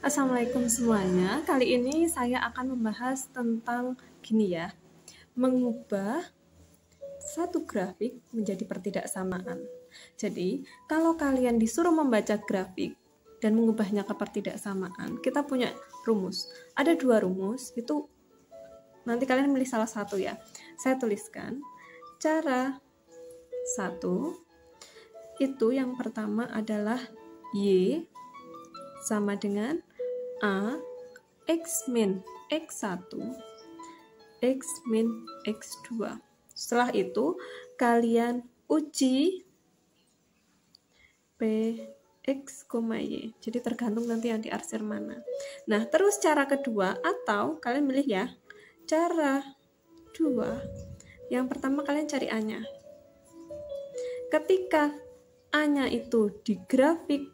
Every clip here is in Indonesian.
Assalamualaikum semuanya. Kali ini saya akan membahas tentang gini ya, mengubah satu grafik menjadi pertidaksamaan. Jadi, kalau kalian disuruh membaca grafik dan mengubahnya ke pertidaksamaan, kita punya rumus. Ada dua rumus, itu nanti kalian milih salah satu ya. Saya tuliskan. Cara satu, itu yang pertama adalah Y sama dengan A X min X1 X min X2. Setelah itu kalian uji P X, Y. Jadi tergantung nanti yang diarsir mana. Nah, terus cara kedua, atau kalian milih ya, cara dua, yang pertama kalian cari A-nya. Ketika A-nya itu di grafik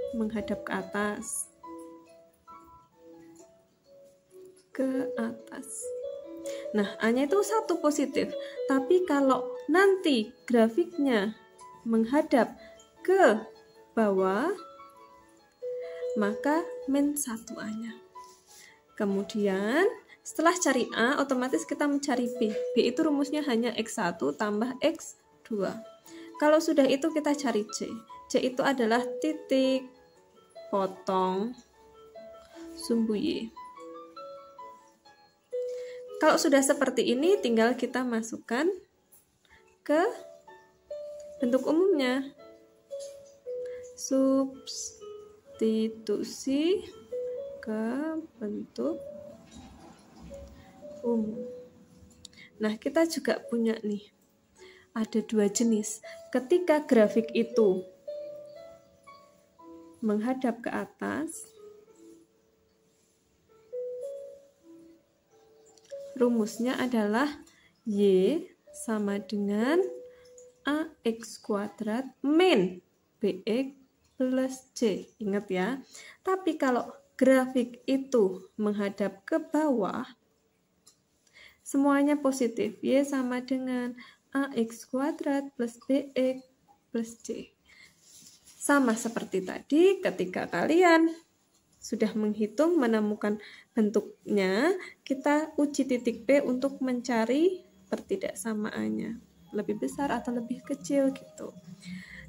menghadap ke atas. Nah, A-nya itu 1 positif. Tapi kalau nanti grafiknya menghadap ke bawah, maka min 1 A-nya. Kemudian, setelah cari A, otomatis kita mencari B. B itu rumusnya hanya X1 tambah X2. Kalau sudah itu kita cari C. C itu adalah titik potong sumbu Y. Kalau sudah seperti ini, tinggal kita masukkan ke bentuk umumnya. Substitusi ke bentuk umum. Nah, kita juga punya nih, ada 2 jenis. Ketika grafik itu menghadap ke atas, rumusnya adalah Y sama dengan AX kuadrat min BX plus C. Ingat ya. Tapi kalau grafik itu menghadap ke bawah, semuanya positif. Y sama dengan AX kuadrat plus BX plus C. Sama seperti tadi, ketika kalian sudah menghitung, menemukan bentuknya, kita uji titik P untuk mencari pertidaksamaannya. Lebih besar atau lebih kecil gitu.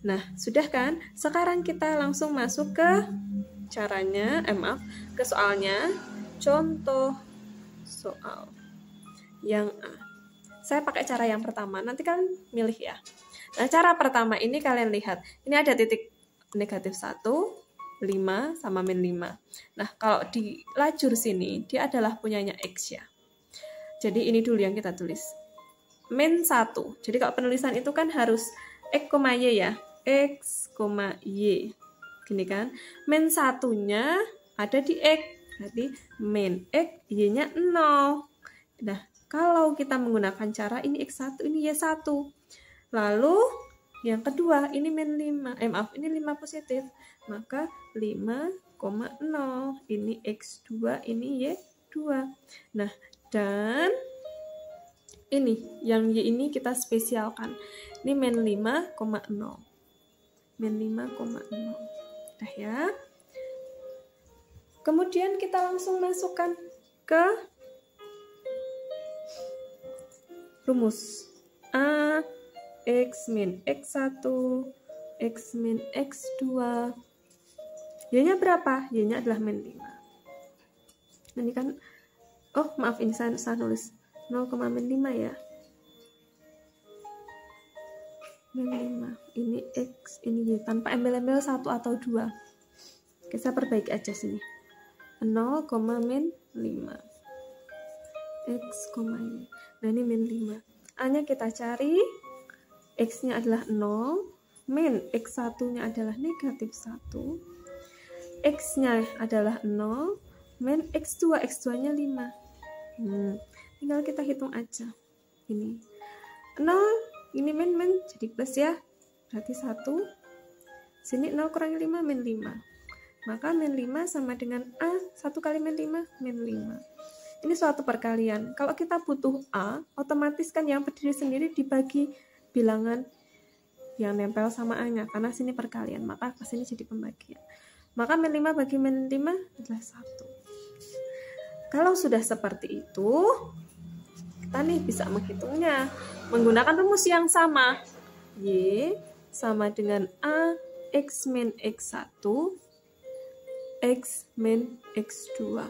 Nah, sudah kan? Sekarang kita langsung masuk ke caranya, ke soalnya. Contoh soal yang A. Saya pakai cara yang pertama, nanti kalian milih ya. Nah, cara pertama ini kalian lihat, ini ada titik negatif 1, 5 sama min 5. Nah, kalau di lajur sini, dia adalah punyanya X ya. Jadi ini dulu yang kita tulis. Min 1. Jadi kalau penulisan itu kan harus X, Y ya. X, Y. Gini kan. Min 1-nya ada di X. Berarti min X, Y-nya 0. Nah, kalau kita menggunakan cara ini X1, ini Y1. Lalu yang kedua, ini min 5. Ini 5 positif. Maka 5,0. Ini X2, ini Y2. Nah, dan ini, yang Y ini kita spesialkan. Ini min 5,0. Min 5,0. Dah ya. Kemudian kita langsung masukkan ke rumus. A X min X1, X min X2. Y-nya berapa? Y-nya adalah min 5. Ini kan, oh maaf, ini saya nulis 0,5 ya. Min 5. Ini X, ini Y. Tanpa embel-embel 1 atau 2. Oke, saya perbaiki aja sini. 0,5. X, Y. Nah, ini min 5. A-nya kita cari. X-nya adalah 0, min X1-nya adalah negatif 1, X-nya adalah 0, min X2, X2-nya 5. Tinggal kita hitung aja. Ini 0, ini min, jadi plus ya. Berarti 1. Sini 0 kurangi 5, min 5. Maka min 5 sama dengan A, 1 kali min 5, min 5. Ini suatu perkalian. Kalau kita butuh A, otomatis kan yang berdiri sendiri dibagi bilangan yang nempel sama A-nya, karena sini perkalian, maka ke sini jadi pembagian. Maka min 5 bagi min 5 adalah 1. Kalau sudah seperti itu, kita nih bisa menghitungnya menggunakan rumus yang sama. Y sama dengan A X min X1 X min X2.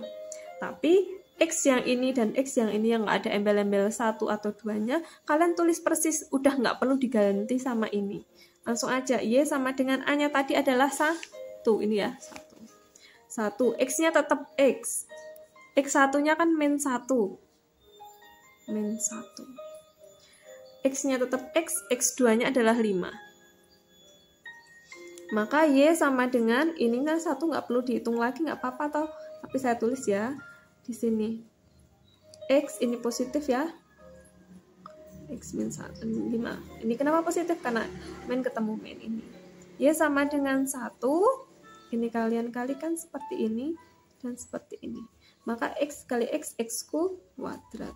Tapi X yang ini dan X yang ini yang nggak ada embel-embel 1 atau 2-nya, kalian tulis persis, udah nggak perlu diganti sama ini. Langsung aja, Y sama dengan A-nya tadi adalah 1. Ini ya, 1. X-nya tetap X. X1-nya kan min 1. Min 1. X-nya tetap X, X2-nya adalah 5. Maka Y sama dengan, ini kan 1 nggak perlu dihitung lagi, nggak apa-apa toh. Tapi saya tulis ya. Di sini X ini positif ya, X min 5. Ini kenapa positif? Karena min ketemu min ini. Y sama dengan 1. Ini kalian kalikan seperti ini dan seperti ini. Maka X kali X, X kuadrat.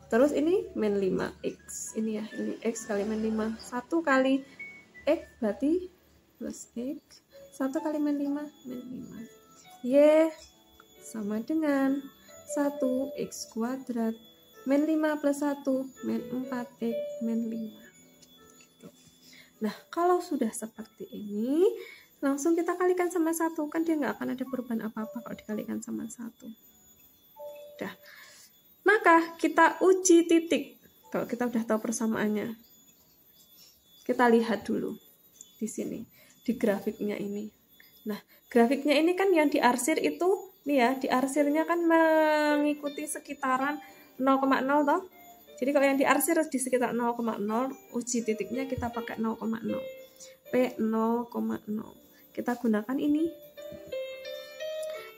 Terus ini min 5X. Ini ya, ini X kali min 5. 1 kali X berarti plus X. 1 kali min 5, min 5. Y sama dengan 1x kuadrat min 5 plus 1 min 4x min 5. Nah, kalau sudah seperti ini, langsung kita kalikan sama 1. Kan dia nggak akan ada perubahan apa-apa kalau dikalikan sama 1. Udah. Maka kita uji titik. Kalau kita udah tahu persamaannya. Kita lihat dulu di sini, di grafiknya ini. Nah, grafiknya ini kan yang diarsir itu, nih ya, diarsirnya kan mengikuti sekitaran 0,0 toh. Jadi kalau yang diarsir di sekitar 0,0, uji titiknya kita pakai 0,0. P 0,0. Kita gunakan ini.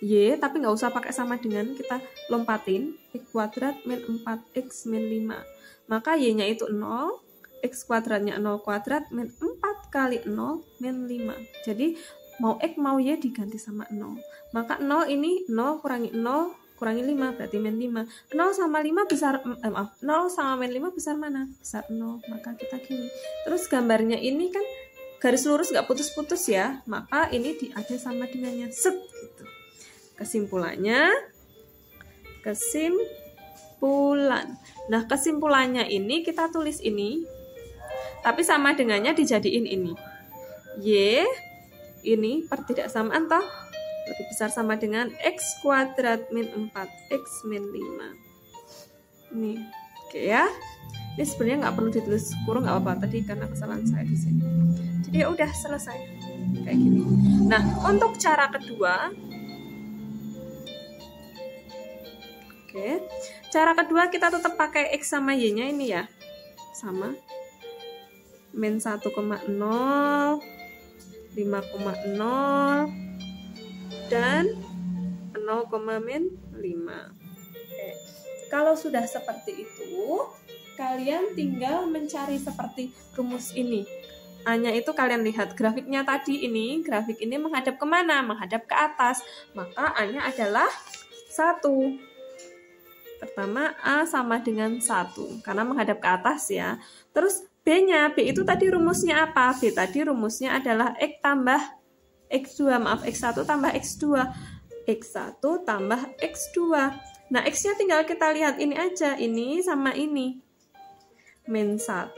Y, tapi nggak usah pakai sama dengan, kita lompatin. X kuadrat min 4x min 5. Maka Y-nya itu 0, X kuadratnya 0 kuadrat min 4 kali 0 min 5. Jadi mau X mau Y diganti sama 0. Maka 0 ini 0 kurangi 0 kurangi 5 berarti min 5. 0 sama 5 besar, 0 sama min 5 besar mana? Besar 0. Maka kita gini. Terus gambarnya ini kan garis lurus nggak putus-putus ya. Maka ini ada sama dengannya. Set gitu. Kesimpulannya, kesimpulan. Nah, kesimpulannya ini kita tulis ini. Tapi sama dengannya dijadiin ini. Y ini pertidaksamaan toh lebih besar sama dengan X kuadrat min 4X min 5. Ini oke ya. Ini sebenarnya nggak perlu ditulis kurung, nggak apa-apa tadi karena kesalahan saya di sini. Jadi ya udah selesai kayak gini. Nah, untuk cara kedua, oke, cara kedua kita tetap pakai X sama Y-nya ini ya, sama min 1,0, 5,0 dan 0,5. Oke. Kalau sudah seperti itu, kalian tinggal mencari seperti rumus ini. A-nya itu kalian lihat grafiknya tadi ini, grafik ini menghadap kemana? Menghadap ke atas. Maka A-nya adalah 1. Pertama, A sama dengan 1, karena menghadap ke atas ya. Terus B-nya, B itu tadi rumusnya apa? B tadi rumusnya adalah X tambah X2, maaf, X1 tambah X2. X1 tambah X2. Nah, X-nya tinggal kita lihat ini aja, ini sama ini. Min 1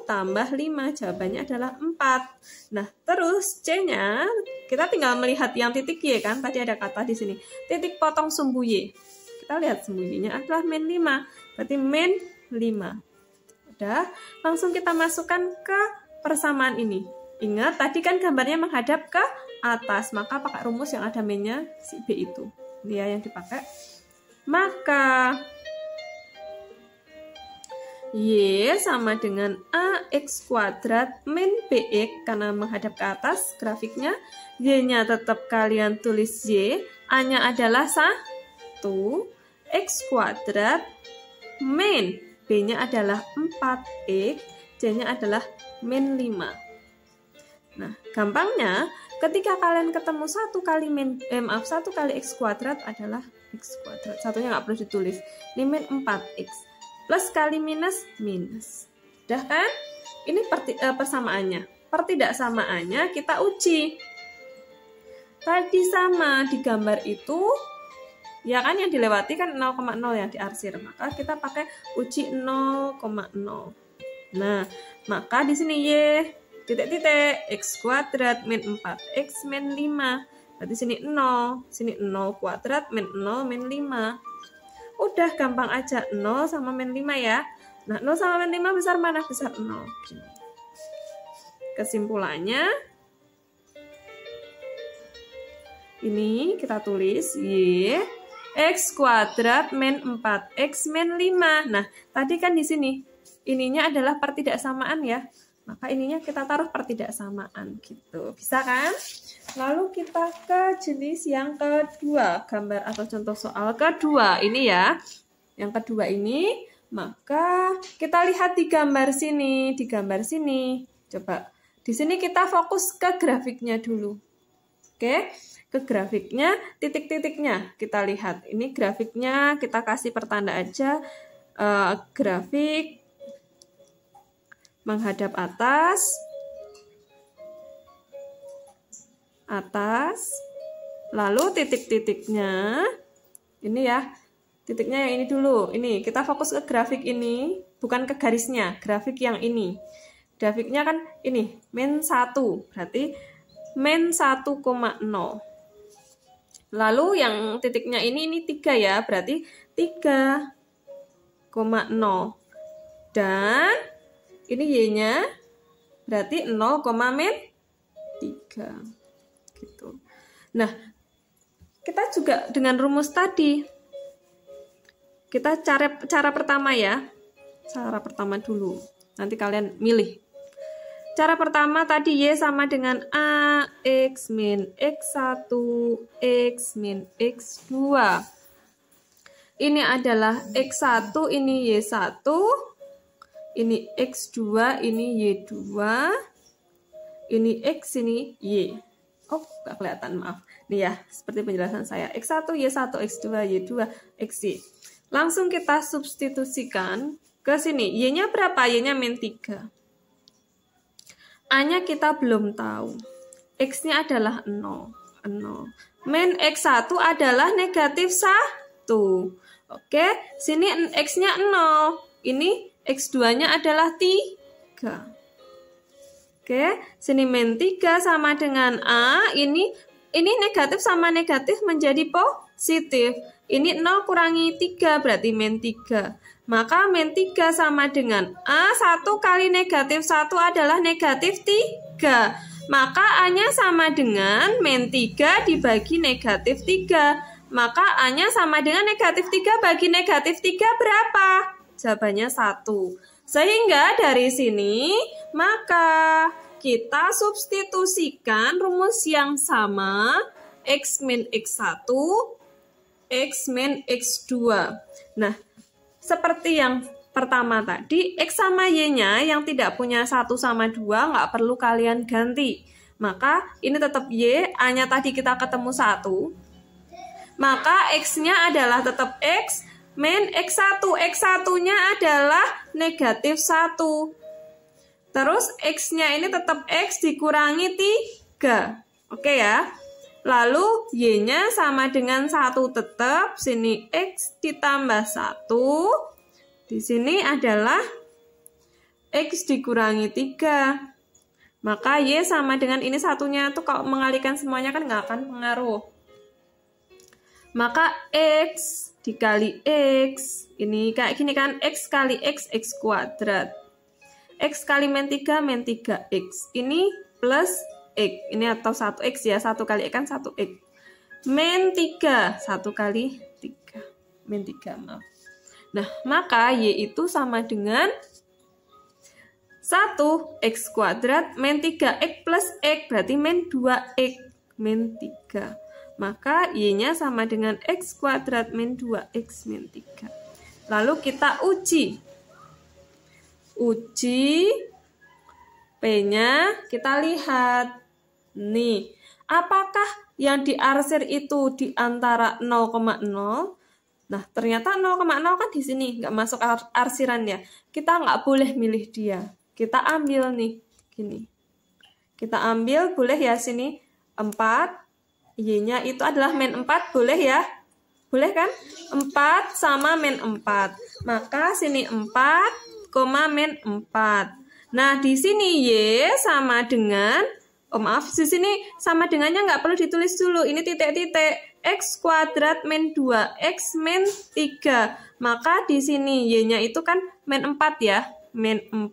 tambah 5, jawabannya adalah 4. Nah, terus C-nya, kita tinggal melihat yang titik Y kan, tadi ada kata di sini. Titik potong sumbu Y. Kita lihat sumbu Y-nya adalah min 5, berarti min 5. Udah, langsung kita masukkan ke persamaan ini. Ingat, tadi kan gambarnya menghadap ke atas, maka pakai rumus yang ada min-nya si B itu. Ini ya yang dipakai. Maka Y sama dengan AX kuadrat min BX, karena menghadap ke atas grafiknya. Y-nya tetap kalian tulis Y, A-nya adalah 1, X kuadrat min B-nya adalah 4X, C-nya adalah min 5. Nah, gampangnya ketika kalian ketemu 1 kali X kuadrat adalah X kuadrat. Satunya nggak perlu ditulis. Ini min 4X. Plus kali minus, minus. Udah kan? Ini persamaannya. Pertidaksamaannya kita uji. Tadi sama di gambar itu, ya kan yang dilewati kan 0,0 ya diarsir. Maka kita pakai uji 0,0. Nah, maka di sini Y titik-titik X kuadrat min 4X min 5. Berarti sini 0. Sini 0 kuadrat min 0 min 5. Udah gampang aja. 0 sama min 5 ya. Nah, 0 sama min 5 besar mana? Besar 0. Gini. Kesimpulannya, ini kita tulis Y X kuadrat min 4X min 5. Nah, tadi kan di sini ininya adalah pertidaksamaan ya. Maka ininya kita taruh pertidaksamaan gitu. Bisa kan? Lalu kita ke jenis yang kedua, gambar atau contoh soal kedua. Ini ya. Yang kedua ini, maka kita lihat di gambar sini, di gambar sini. Coba. Di sini kita fokus ke grafiknya dulu. Oke? Ke grafiknya, titik-titiknya kita lihat. Ini grafiknya kita kasih pertanda aja. Grafik menghadap atas, lalu titik-titiknya, ini ya, titiknya yang ini dulu, ini, kita fokus ke grafik ini, bukan ke garisnya, grafik yang ini, grafiknya kan ini, min 1, berarti min 1,0, lalu yang titiknya ini 3 ya, berarti 3,0, dan ini Y-nya berarti 0, min 3. Gitu. Nah, kita juga dengan rumus tadi. Kita cara pertama ya. Cara pertama dulu. Nanti kalian milih. Cara pertama tadi Y sama dengan A, X min X1, X min X2. Ini adalah X1, ini Y1. Ini X2, ini Y2, ini X, ini Y. Oh, nggak kelihatan, maaf. Nih ya, seperti penjelasan saya. X1, Y1, X2, Y2, XY. Langsung kita substitusikan ke sini. Y-nya berapa? Y-nya min 3. A-nya kita belum tahu. X-nya adalah 0. Min X1 adalah negatif 1. Oke, sini X-nya 0. Ini X2-nya adalah 3. Oke, sini min 3 sama dengan A. Ini negatif sama negatif menjadi positif. Ini 0 kurangi 3 berarti min 3. Maka min 3 sama dengan A. 1 kali negatif 1 adalah negatif 3. Maka A-nya sama dengan min 3 dibagi negatif 3. Maka A-nya sama dengan negatif 3 bagi negatif 3 berapa? Jawabannya 1. Sehingga dari sini, maka kita substitusikan rumus yang sama, X min X1, X min X2. Nah, seperti yang pertama tadi, X sama Y-nya yang tidak punya 1 sama 2, nggak perlu kalian ganti. Maka ini tetap Y, A-nya tadi kita ketemu 1. Maka X-nya adalah tetap X, min X1, X1-nya adalah negatif 1. Terus X-nya ini tetap X dikurangi 3. Oke ya. Lalu Y-nya sama dengan 1 tetap. Sini X ditambah 1. Di sini adalah X dikurangi 3. Maka Y sama dengan ini satunya tuh kalau mengalihkan semuanya kan nggak akan pengaruh. Maka X dikali X, ini kayak gini kan, X kali X, X kuadrat. X kali min 3, min 3X. Ini plus X, ini atau 1X ya, 1 kali X kan 1X. Min 3, 1 kali 3, min 3, maaf. Nah, maka Y itu sama dengan 1X kuadrat, min 3X plus X, berarti min 2X, min 3. Maka Y-nya sama dengan X kuadrat min 2X min 3. Lalu kita uji. Uji P-nya kita lihat. Nih, apakah yang diarsir itu di antara 0,0? Nah, ternyata 0,0 kan di sini, nggak masuk arsiran ya. Kita nggak boleh milih dia. Kita ambil nih, gini. Kita ambil, boleh ya sini, 4, Y-nya itu adalah min 4, boleh ya? Boleh kan? 4 sama min 4. Maka sini 4, min 4. Nah, di sini Y sama dengan, maaf, di sini sama dengannya nggak perlu ditulis dulu. Ini titik-titik. X kuadrat min 2, X min 3. Maka di sini Y-nya itu kan min 4 ya. Min 4.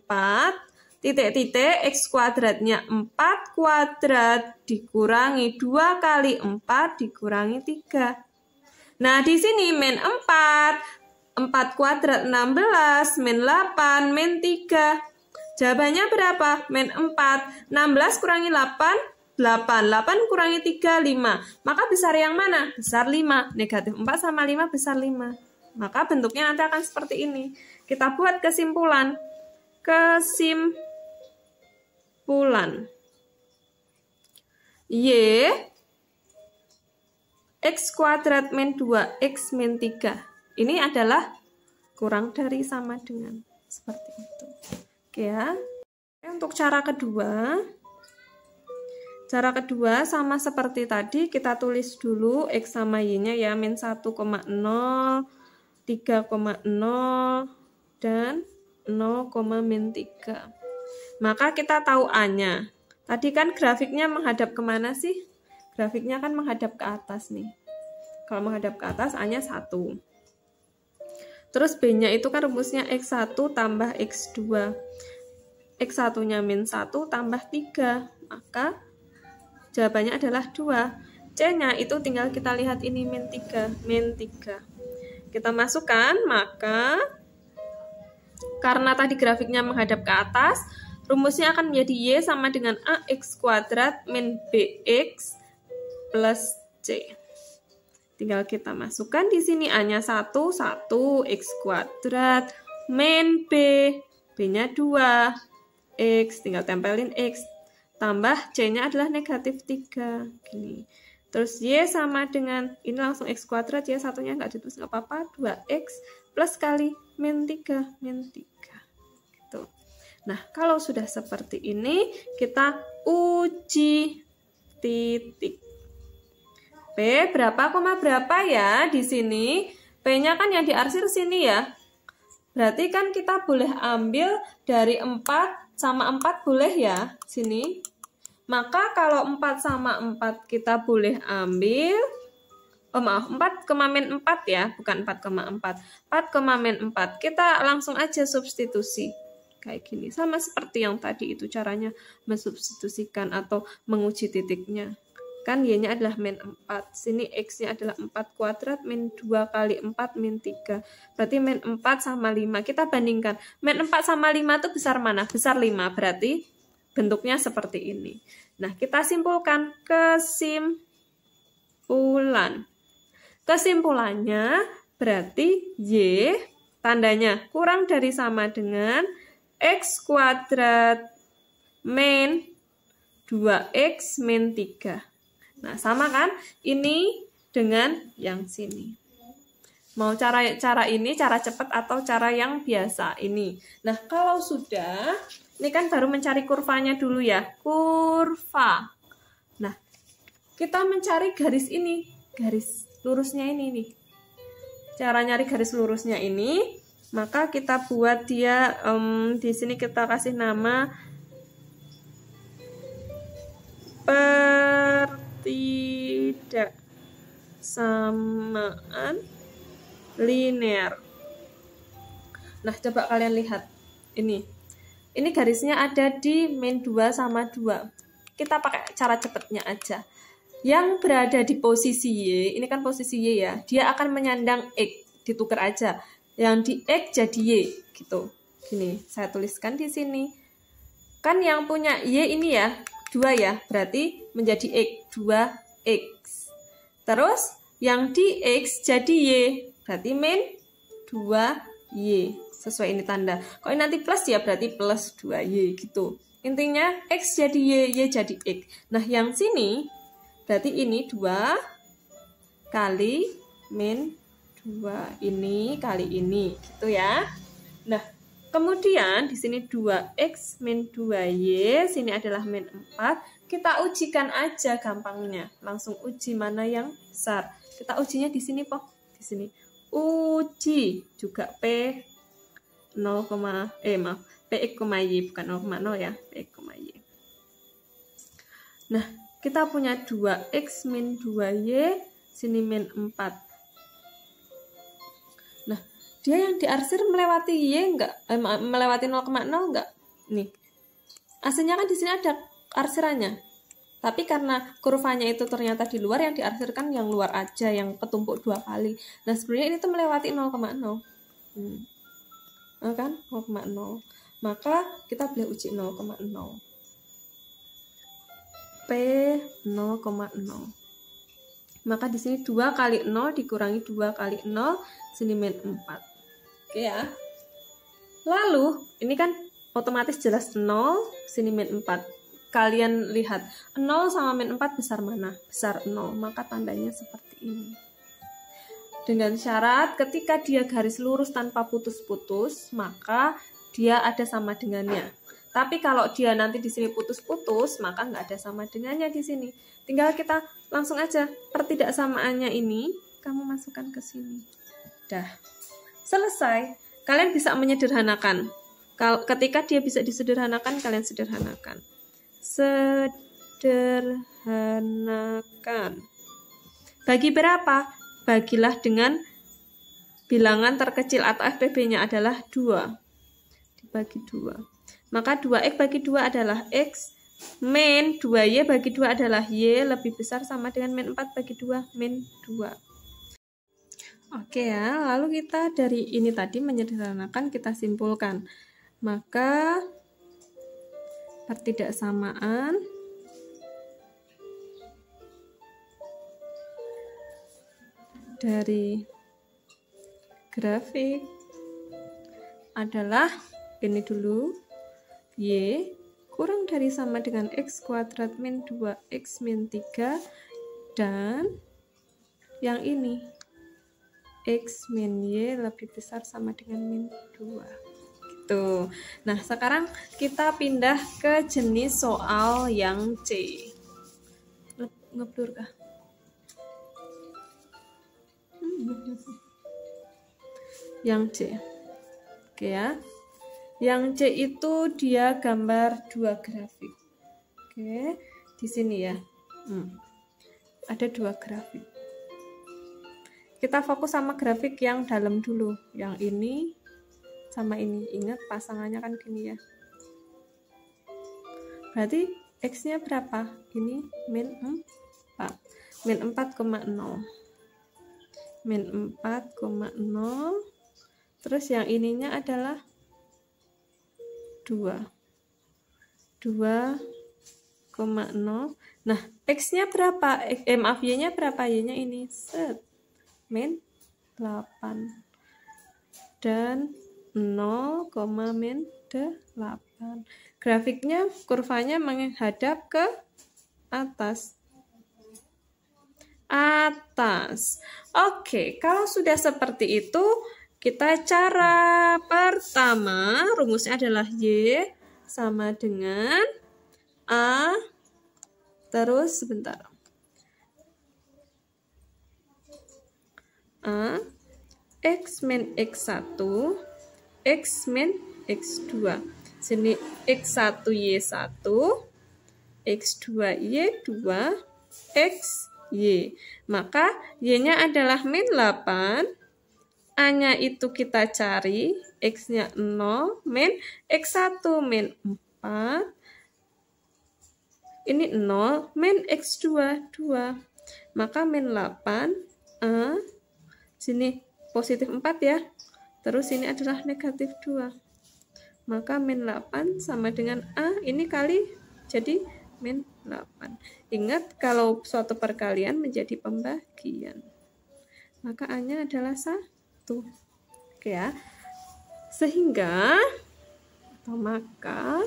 Titik-titik X kuadratnya 4 kuadrat dikurangi 2 kali 4 dikurangi 3. Nah, di sini min 4 kuadrat 16, min 8, min 3. Jawabannya berapa? Min 4. 16 kurangi 8, 8. 8 kurangi 3, 5. Maka besar yang mana? Besar 5. Negatif 4 sama 5 besar 5. Maka bentuknya nanti akan seperti ini. Kita buat kesimpulan. Y X kuadrat min 2 X min 3 ini adalah kurang dari sama dengan, seperti itu. Oke ya. Untuk cara kedua sama seperti tadi, kita tulis dulu X sama Y-nya ya, min 1,0, 3,0 dan 0, min 3. Maka kita tahu A-nya. Tadi kan grafiknya menghadap kemana sih? Grafiknya kan menghadap ke atas nih. Kalau menghadap ke atas, A-nya 1. Terus B-nya itu kan rumusnya X1 tambah X2. X1-nya min 1 tambah 3. Maka jawabannya adalah 2. C-nya itu tinggal kita lihat ini min 3. Kita masukkan, maka karena tadi grafiknya menghadap ke atas, rumusnya akan menjadi Y sama dengan AX kuadrat min BX plus C. Tinggal kita masukkan di sini A-nya 1, X kuadrat min B, B-nya 2, X, tinggal tempelin X, tambah C-nya adalah negatif 3. Gini. Terus Y sama dengan, ini langsung X kuadrat, Y satunya nggak ditulis, nggak apa-apa, 2X plus kali min 3. Gitu. Nah, kalau sudah seperti ini, kita uji titik. P berapa, berapa ya di sini? P-nya kan yang diarsir sini ya. Berarti kan kita boleh ambil dari 4 sama 4 boleh ya, sini. Maka kalau 4 sama 4 kita boleh ambil, 4, min 4 ya, bukan 4,4. 4, min 4. Kita langsung aja substitusi. Kayak gini. Sama seperti yang tadi itu caranya mensubstitusikan atau menguji titiknya. Kan Y-nya adalah min 4. Sini X-nya adalah 4 kuadrat min 2 kali 4 min 3. Berarti min 4 sama 5. Kita bandingkan. Min 4 sama 5 itu besar mana? Besar 5. Berarti bentuknya seperti ini. Nah, kita simpulkan kesimpulan. Kesimpulannya berarti Y tandanya kurang dari sama dengan X kuadrat min 2X min 3. Nah, sama kan? Ini dengan yang sini. Mau cara ini, cara cepat atau cara yang biasa ini. Nah, kalau sudah, ini kan baru mencari kurvanya dulu ya. Kurva. Nah, kita mencari garis ini. Garis lurusnya ini nih. Cara nyari garis lurusnya ini, maka kita buat dia, di sini kita kasih nama pertidaksamaan linear. Nah, coba kalian lihat. Ini garisnya ada di min 2 sama 2. Kita pakai cara cepatnya aja. Yang berada di posisi Y, ini kan posisi Y ya, dia akan menyandang X, ditukar aja. Yang di X jadi Y, gitu. Gini, saya tuliskan di sini. Kan yang punya Y ini ya, 2 ya, berarti menjadi X, 2X. Terus, yang di X jadi Y, berarti min 2Y. Sesuai ini tanda. Kalau ini nanti plus ya, berarti plus 2Y, gitu. Intinya, X jadi Y, Y jadi X. Nah, yang sini, berarti ini 2 kali min 2. Ini kali ini, gitu ya. Nah, kemudian di sini 2X min 2Y, sini adalah min 4. kita ujikan aja gampangnya. Langsung uji mana yang besar. Kita ujinya di sini, Po. Di sini. Uji juga P 0, maaf, Px, Y bukan 0,0 ya, Px, Y. Nah, kita punya 2x min 2y, sini min 4. Nah, dia yang diarsir melewati y enggak? Melewati 0,0 enggak? Nih. Aslinya kan di sini ada arsirannya. Tapi karena kurvanya itu ternyata di luar, yang diarsirkan yang luar aja, yang ketumpuk 2 kali. Nah, sebenarnya ini tuh melewati 0,0. Kan 0,0. Maka kita boleh uji 0,0. P 0,0. Maka di sini 2 kali 0 dikurangi 2 kali 0, sini min 4. Oke ya. Lalu, ini kan otomatis jelas 0, sini min 4. Kalian lihat, 0 sama min 4 besar mana? Besar 0, maka tandanya seperti ini. Dengan syarat ketika dia garis lurus tanpa putus-putus, maka dia ada sama dengannya. Tapi kalau dia nanti di sini putus-putus, maka nggak ada sama dengannya di sini. Tinggal kita langsung aja pertidaksamaannya ini, kamu masukkan ke sini. Dah, selesai. Kalian bisa menyederhanakan. Ketika dia bisa disederhanakan, kalian sederhanakan. Sederhanakan. Bagi berapa? Bagilah dengan bilangan terkecil atau FPB-nya adalah 2. Dibagi 2. Maka 2x bagi 2 adalah x, min 2y bagi 2 adalah y, lebih besar sama dengan min 4 bagi 2, min 2. Oke ya, lalu kita dari ini tadi menyederhanakan, kita simpulkan. Maka pertidaksamaan dari grafik adalah ini dulu, y kurang dari sama dengan x kuadrat min 2x min 3, dan yang ini x min y lebih besar sama dengan min 2. Gitu. Nah, sekarang kita pindah ke jenis soal yang C. Ngeblur kah? Yang C. Oke ya. Yang C itu dia gambar 2 grafik. Oke, di sini ya. Ada 2 grafik. Kita fokus sama grafik yang dalam dulu. Yang ini sama ini. Ingat pasangannya kan gini ya. Berarti X-nya berapa? Ini min 4. Min 4,0. Min 4,0. Terus yang ininya adalah 2. 2,0. Nah, X-nya berapa? Maaf, Y-nya berapa? Y-nya ini. Min 8. Dan 0, min 8. Grafiknya, kurvanya menghadap ke atas. Oke, kalau sudah seperti itu, kita cara pertama, rumusnya adalah Y sama dengan A, terus sebentar. A, X min X1, X min X2. Sini X1 Y1, X2 Y2, X Y. Maka Y-nya adalah min 8, A-nya itu kita cari, X-nya 0, min X1 min 4, ini 0, min X2 2. Maka min 8, A, sini positif 4 ya, terus ini adalah negatif 2. Maka min 8 sama dengan A, ini kali jadi min 8. Ingat, kalau suatu perkalian menjadi pembagian, maka A-nya adalah 1. Oke ya. Sehingga, atau maka,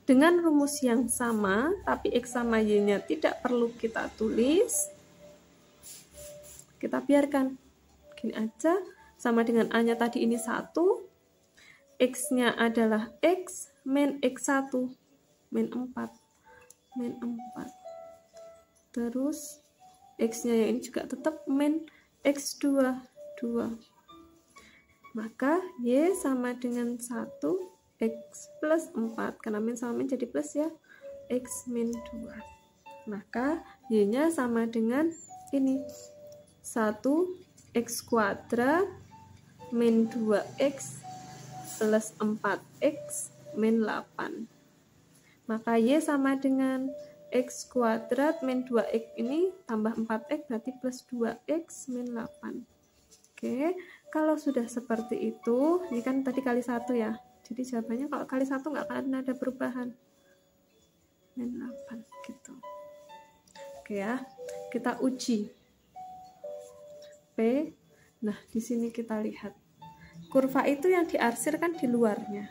dengan rumus yang sama, tapi X sama Y-nya tidak perlu kita tulis, kita biarkan. Gini aja, sama dengan A-nya tadi ini 1, X-nya adalah X min X1 min 4. min 4. Terus X-nya yang ini juga tetap min X2, 2. Maka Y sama dengan 1, X plus 4. Karena min sama min jadi plus ya, X min 2. Maka Y-nya sama dengan ini, 1 X kuadrat min 2X plus 4X min 8. Maka Y sama dengan X kuadrat min 2X ini tambah 4X berarti plus 2X min 8. Oke, kalau sudah seperti itu, ini kan tadi kali 1 ya. Jadi jawabannya kalau kali 1 nggak akan ada perubahan. Min 8 gitu. Oke ya, kita uji. P. Nah, di sini kita lihat. Kurva itu yang diarsir kan di luarnya.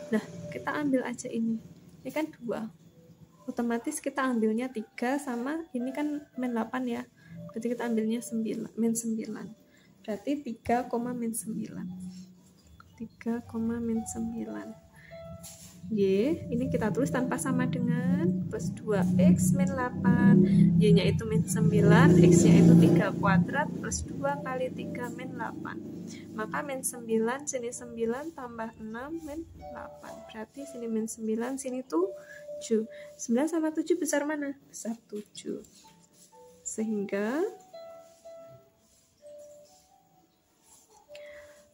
Nah, kita ambil aja ini. Ini kan 2. Otomatis kita ambilnya 3 sama ini kan min 8 ya. Berarti kita ambilnya 9, min 9. Berarti 3, min 9. 3, min 9. Y, ini kita tulis tanpa sama dengan plus 2X min 8. Y-nya itu min 9, X-nya itu 3 kuadrat plus 2 kali 3 min 8. Maka min 9, sini 9 tambah 6 min 8. Berarti sini min 9, sini 7. 9 sama 7 besar mana? Besar 7. Sehingga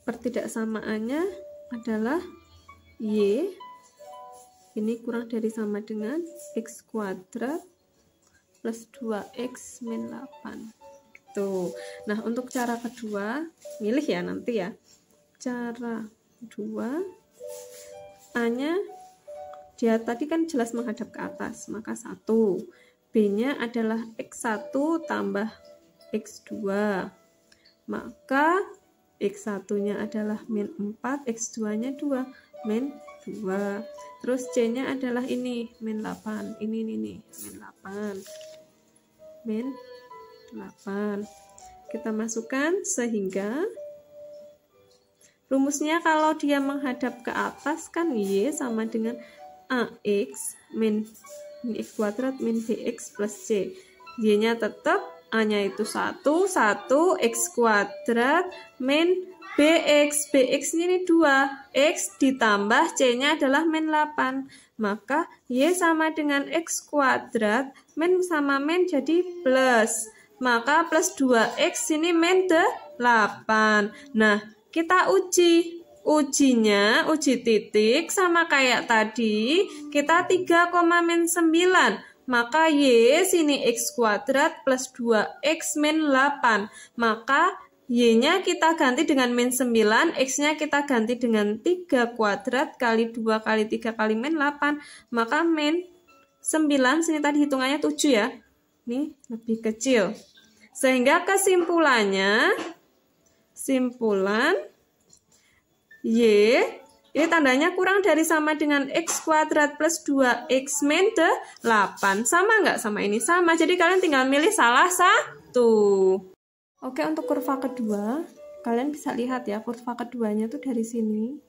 pertidaksamaannya adalah Y ini kurang dari sama dengan X kuadrat plus 2X min 8 gitu. Nah, untuk cara kedua, milih ya nanti ya. Cara kedua, A-nya dia tadi kan jelas menghadap ke atas, maka 1. B-nya adalah X1 tambah X2. Maka X1-nya adalah min 4, X2-nya 2, min 2. Terus C-nya adalah ini, min 8. Ini min 8. Min 8. Kita masukkan sehingga rumusnya kalau dia menghadap ke atas kan Y sama dengan AX min X kuadrat min BX plus C. Y-nya tetap, A-nya itu 1, X kuadrat min BX, BX ini 2, X ditambah C-nya adalah min 8. Maka Y sama dengan X kuadrat, min sama min jadi plus. Maka plus 2X ini min 8. Nah, kita uji. Ujinya, uji titik sama kayak tadi, kita 3, min 9. Maka Y sini X kuadrat plus 2X min 8. Maka Y-nya kita ganti dengan min 9, X-nya kita ganti dengan 3 kuadrat kali 2 kali 3 kali min 8. Maka min 9, sini tadi hitungannya 7 ya. Ini lebih kecil. Sehingga kesimpulannya, simpulan Y, ini tandanya kurang dari sama dengan X kuadrat plus 2X min 8. Sama nggak sama ini? Sama. Jadi kalian tinggal milih salah satu. Oke, untuk kurva kedua, kalian bisa lihat ya, kurva keduanya tuh dari sini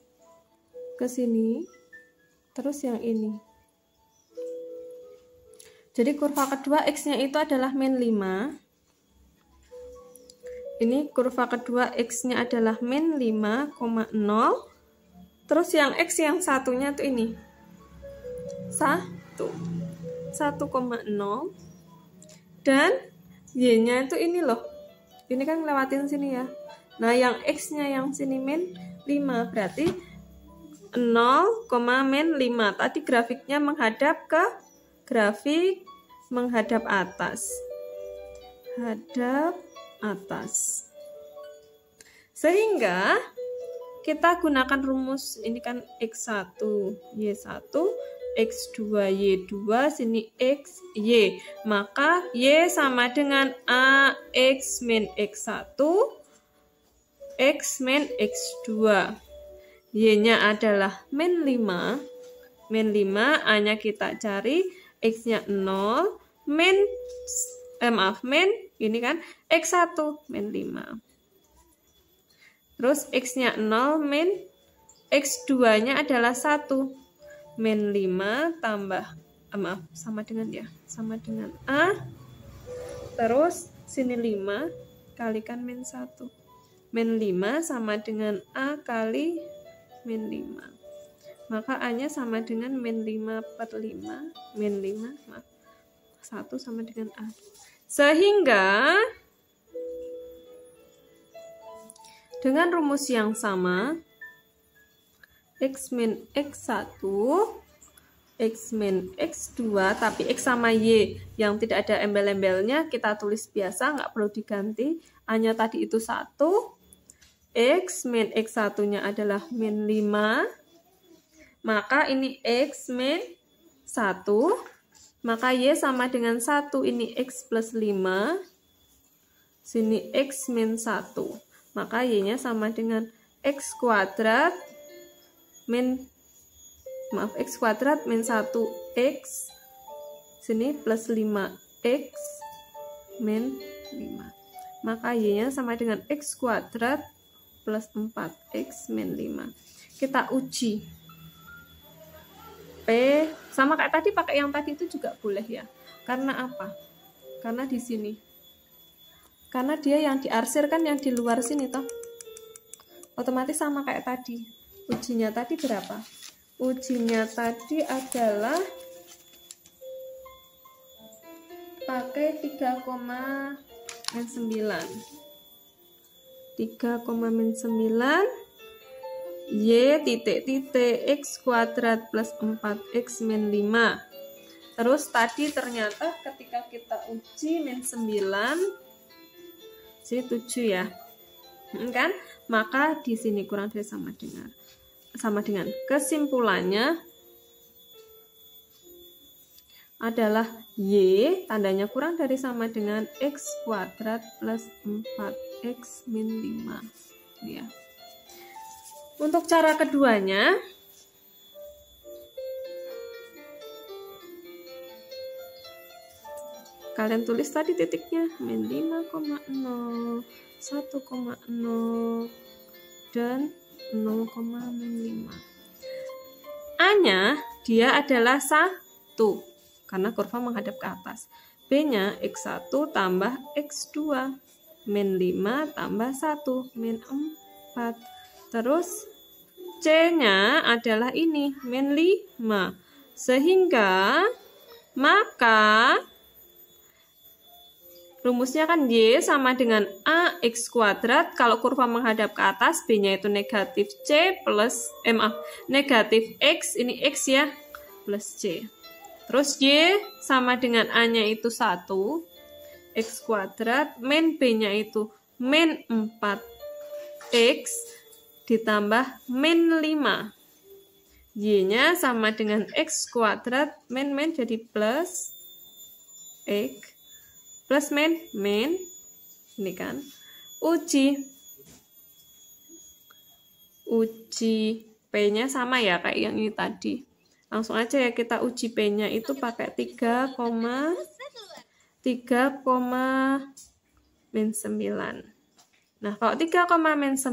ke sini, terus yang ini. Jadi kurva kedua X-nya itu adalah min 5. Ini kurva kedua X-nya adalah min 5,0. Terus yang X yang satunya tuh ini 1,0. Dan Y-nya itu ini loh. Ini kan lewatin sini ya. Nah, yang X-nya yang sini min 5. Berarti 0, min 5. Tadi grafiknya menghadap ke grafik menghadap atas. Hadap atas. Sehingga kita gunakan rumus ini kan X1, Y1, X2, Y2, sini X, Y. Maka Y sama dengan AX min X1, X min X2. Y-nya adalah min 5. Min 5, A-nya kita cari, X-nya 0, min, ini kan X1, min 5. Terus X-nya 0, min X2-nya adalah 1. Min 5 tambah maaf, sama dengan ya, sama dengan A. Terus sini 5 kalikan min 1. Min 5 sama dengan A kali min 5. Maka A-nya sama dengan min 5/5. Min 5, maaf, 1 sama dengan A. Sehingga dengan rumus yang sama, X min X1, X min X2, tapi X sama Y yang tidak ada embel-embelnya kita tulis biasa, nggak perlu diganti. A-nya tadi itu 1, X min X1-nya adalah min 5, maka ini X min 1, maka Y sama dengan 1, ini X plus 5, sini X min 1, maka Y-nya sama dengan X kuadrat min, maaf, X kuadrat min 1X, sini plus 5X min 5, maka Y-nya sama dengan X kuadrat plus 4X min 5. Kita uji. P sama kayak tadi, pakai yang tadi itu juga boleh ya. Karena apa? Karena di sini. Karena dia yang diarsir kan yang di luar sini toh. Otomatis sama kayak tadi. Ujinya tadi berapa? Ujinya tadi adalah pakai 3,9. 3,9 Y titik-titik X kuadrat plus 4X min 5. Terus tadi ternyata ketika kita uji min 9, sini 7 ya, kan? Maka di sini kurang dari sama dengan. Kesimpulannya adalah Y tandanya kurang dari sama dengan X kuadrat plus 4X min 5 ya. Untuk cara keduanya, kalian tulis tadi titiknya min 5,0, 1,0 dan 0,5. A-nya dia adalah 1 karena kurva menghadap ke atas. B-nya X1 tambah X2 min 5 tambah 1 min 4. Terus C-nya adalah ini, min 5. Sehingga, maka rumusnya kan Y sama dengan AX kuadrat. Kalau kurva menghadap ke atas, B-nya itu negatif C plus, negatif X, ini X ya, plus C. Terus Y sama dengan A-nya itu 1, X kuadrat, min B-nya itu min 4X, ditambah min 5. Y-nya sama dengan X kuadrat, min jadi plus X, plus min, ini kan. Uji P-nya sama ya kayak yang ini tadi. Langsung aja ya kita uji P-nya itu pakai 3, min 9. Nah, kalau 3,-9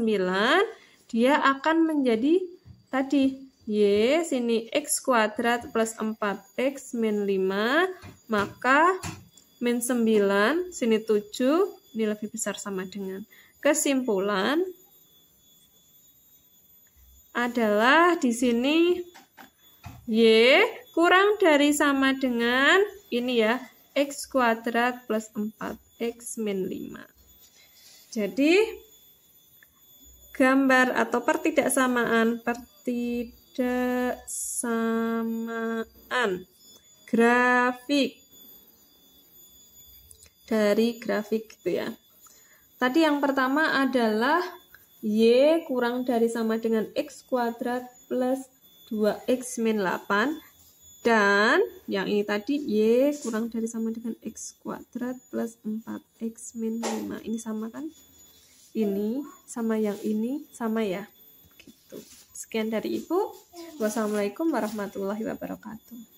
dia akan menjadi tadi Y sini X kuadrat plus 4X min 5, maka min 9 sini 7, ini lebih besar sama dengan. Kesimpulan adalah di sini Y kurang dari sama dengan ini ya, X kuadrat plus 4X min 5. Jadi gambar atau pertidaksamaan grafik dari grafik gitu ya. Tadi yang pertama adalah Y kurang dari sama dengan X kuadrat plus 2X min 8, dan yang ini tadi Y kurang dari sama dengan X kuadrat plus 4X min 5. Ini sama kan? Ini sama yang ini sama ya. Gitu. Sekian dari Ibu. Wassalamualaikum warahmatullahi wabarakatuh.